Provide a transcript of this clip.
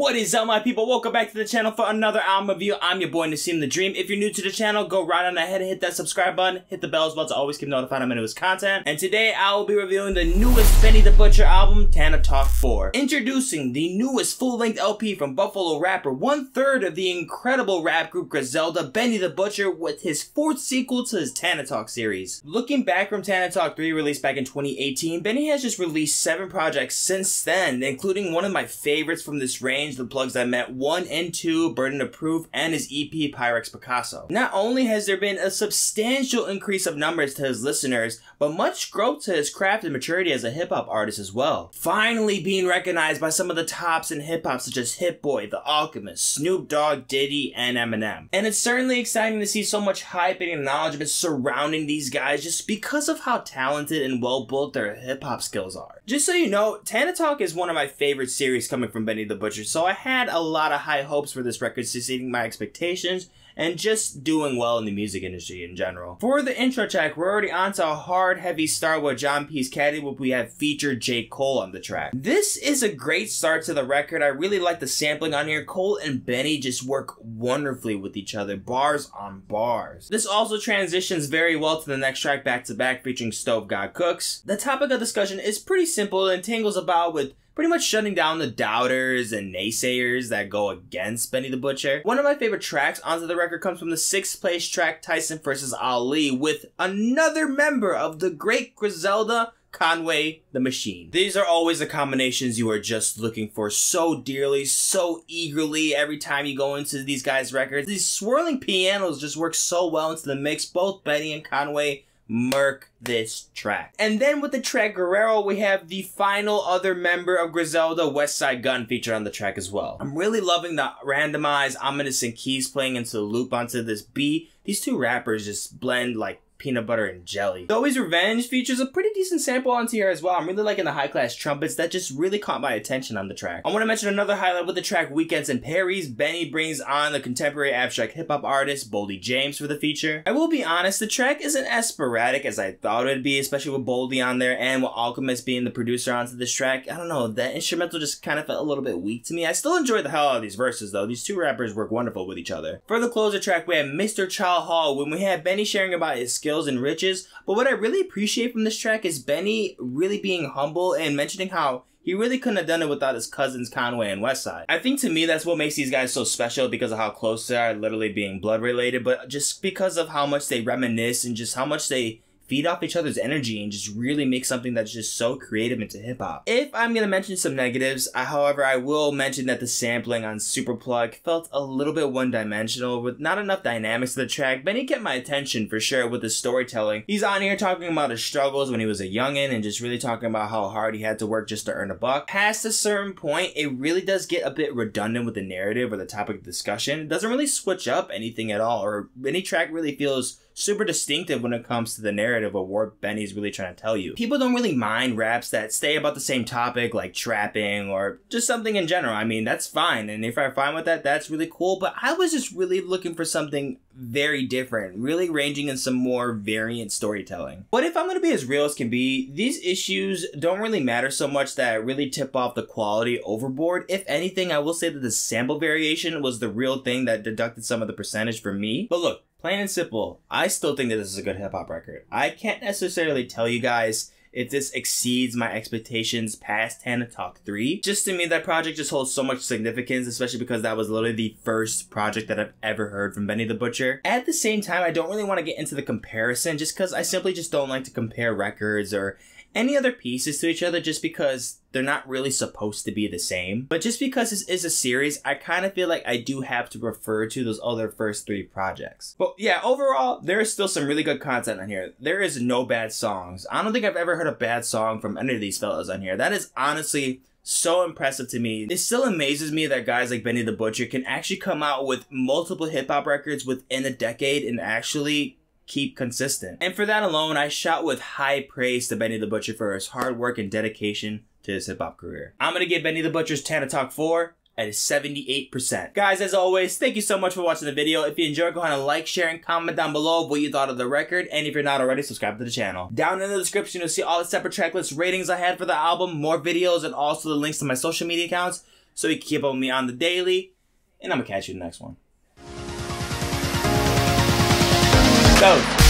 What is up, my people? Welcome back to the channel for another album review. I'm your boy Nassim the Dream. If you're new to the channel, go right on ahead and hit that subscribe button. Hit the bell as well to always get notified of my newest content. And today I will be reviewing the newest Benny the Butcher album, Tana Talk 4. Introducing the newest full-length LP from Buffalo rapper, one-third of the incredible rap group Griselda, Benny the Butcher, with his fourth sequel to his Tana Talk series. Looking back from Tana Talk 3, released back in 2018, Benny has just released 7 projects since then, including one of my favorites from this range, The Plugs I Met 1 and 2, Burden of Proof, and his EP Pyrex Picasso. Not only has there been a substantial increase of numbers to his listeners, but much growth to his craft and maturity as a hip-hop artist as well. Finally being recognized by some of the tops in hip-hop such as Hit Boy, The Alchemist, Snoop Dogg, Diddy, and Eminem. And it's certainly exciting to see so much hype and acknowledgement surrounding these guys just because of how talented and well-built their hip-hop skills are. Just so you know, Tana Talk is one of my favorite series coming from Benny the Butcher, so I had a lot of high hopes for this record, succeeding my expectations and just doing well in the music industry in general. For the intro track, we're already on to a hard, heavy start with John P's Caddy, where we have featured J. Cole on the track. This is a great start to the record. I really like the sampling on here. Cole and Benny just work wonderfully with each other, bars on bars. This also transitions very well to the next track, Back to Back, featuring Stove God Cooks. The topic of discussion is pretty simple and tangles about with pretty much shutting down the doubters and naysayers that go against Benny the Butcher. One of my favorite tracks onto the record comes from the 6th place track, Tyson vs. Ali, with another member of the great Griselda, Conway The Machine. These are always the combinations you are just looking for so dearly, so eagerly every time you go into these guys' records. These swirling pianos just work so well into the mix. Both Benny and Conway murk this track. And then with the track Guerrero, we have the final other member of Griselda, Westside Gunn, featured on the track as well. I'm really loving the randomized, ominous and keys playing into the loop onto this beat. These two rappers just blend like peanut butter and jelly. Thowy's Revenge features a pretty decent sample onto here as well. I'm really liking the high-class trumpets that just really caught my attention on the track. I want to mention another highlight with the track Weekends in Paris. Benny brings on the contemporary abstract hip-hop artist Boldy James for the feature. I will be honest, the track isn't as sporadic as I thought it would be, especially with Boldy on there and with Alchemist being the producer onto this track. I don't know, that instrumental just kind of felt a little bit weak to me. I still enjoyed the hell out of these verses though. These two rappers work wonderful with each other. For the closer track, we have Mr. Chow Hall, when we had Benny sharing about his skills and riches, but what I really appreciate from this track is Benny really being humble and mentioning how he really couldn't have done it without his cousins Conway and Westside. I think to me that's what makes these guys so special, because of how close they are, literally being blood related, but just because of how much they reminisce and just how much they feed off each other's energy and just really make something that's just so creative into hip-hop. If I'm gonna mention some negatives, however, I will mention that the sampling on Super Plug felt a little bit one-dimensional with not enough dynamics to the track. Benny kept my attention for sure with his storytelling. He's on here talking about his struggles when he was a youngin' and just really talking about how hard he had to work just to earn a buck. Past a certain point, it really does get a bit redundant with the narrative or the topic of discussion. It doesn't really switch up anything at all, or any track really feels super distinctive when it comes to the narrative of what Benny's really trying to tell you. People don't really mind raps that stay about the same topic, like trapping or just something in general. I mean, that's fine, and if I'm fine with that, that's really cool, but I was just really looking for something very different, really ranging in some more variant storytelling. But if I'm gonna be as real as can be, these issues don't really matter so much that really tip off the quality overboard. If anything, I will say that the sample variation was the real thing that deducted some of the percentage for me. But look, plain and simple, I still think that this is a good hip-hop record. I can't necessarily tell you guys if this exceeds my expectations past Tana Talk 3. Just to me, that project just holds so much significance, especially because that was literally the first project that I've ever heard from Benny the Butcher. At the same time, I don't really want to get into the comparison just because I simply just don't like to compare records or any other pieces to each other just because they're not really supposed to be the same. But just because this is a series, I kind of feel like I do have to refer to those other first 3 projects. But yeah, overall, there is still some really good content on here. There is no bad songs. I don't think I've ever heard a bad song from any of these fellas on here. That is honestly so impressive to me. It still amazes me that guys like Benny the Butcher can actually come out with multiple hip-hop records within a decade and actually keep consistent. And for that alone, I shout with high praise to Benny the Butcher for his hard work and dedication to his hip-hop career. I'm gonna give Benny the Butcher's Tana Talk 4 at 78%. Guys, as always, thank you so much for watching the video. If you enjoyed, go ahead and like, share, and comment down below what you thought of the record. And if you're not already, subscribe to the channel. Down in the description, you'll see all the separate tracklist ratings I had for the album, more videos, and also the links to my social media accounts. so you can keep up with me on the daily. And I'm gonna catch you in the next one. Go.